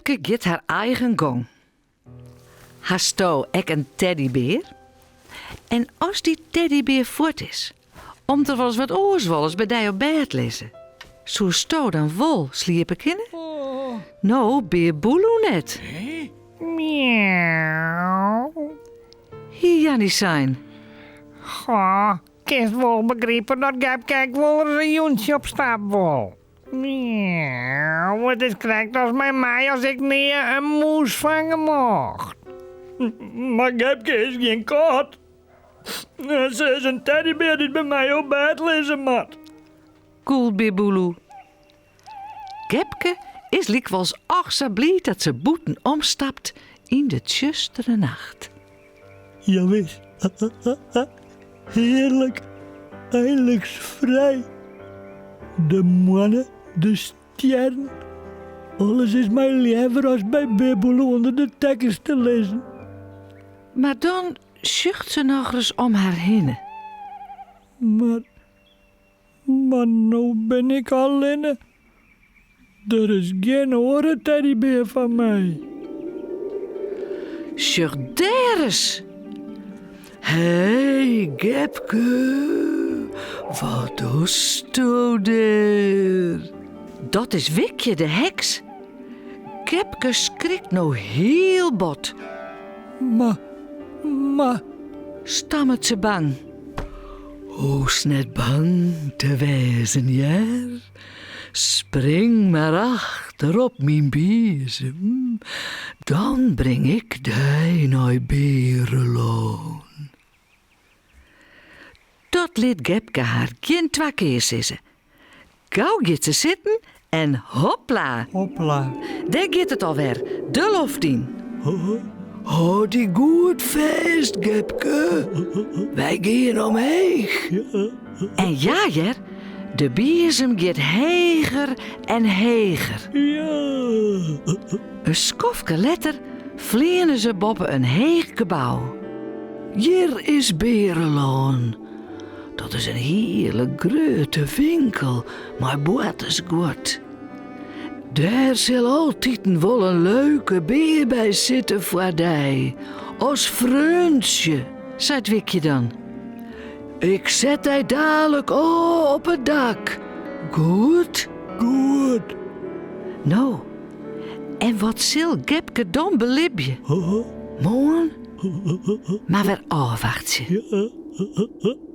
Elke giet haar eigen gang. Hast jou ek een teddybeer? En als die teddybeer voort is, om er wel eens wat oors bij die op bed lezen, zo sto dan wol sliepen kunnen? Nou, beer Boeloe net. Miauw. Hier Jannie zijn. Goh, kist wel begrepen dat Gepke wel een joentje op stap wil. Miauw, het is krijgt als mij als ik neer een moes vangen mocht. Maar Gepke is geen kat. Ze is een teddybeer die bij mij op bed lezen mat. Cool, beer Boeloe. Gepke is likwijls och zo blij dat ze boeten omstapt in de tjustere nacht. Ja, wees. Heerlijk. Eindelijk vrij. De mannen, de sterren. Alles is mij liever als bij Bibbelo onder de tekens te lezen. Maar dan zucht ze nog eens om haar heen. Maar nou ben ik alleen. Er is geen oren teddybeer van mij. Sjurderes! Hey, Gepke, wat doest u daar? Dat is Wikje de heks. Gepke schrikt nou heel bot. Maar, Stammet ze bang. Hoes net bang te wezen, ja? Spring maar achter op mijn bezem, dan breng ik die naar Berenloon. Dat liet Gepke haar geen twee keer sissen. Gauw gaat ze zitten en hopla. hopla. Daar gaat het alweer, de loft in. Houd die goed vast, Gepke. Wij gaan omheeg. En ja, Jer, de bezem gaat heger en heger. Ja. Een skofke letter vliegen ze boven een heeg gebouw. Hier is Berenloon. Dat is een hele grote winkel, maar boet is goed. Daar zal altijd wel een leuke beer bij zitten voor die. Als vriendje, zei Wikje dan. Ik zet hij dadelijk op het dak. Goed? Goed. Nou, en wat zal Gepke dan belibje? Morgen? Maar weer afwachten. Ja.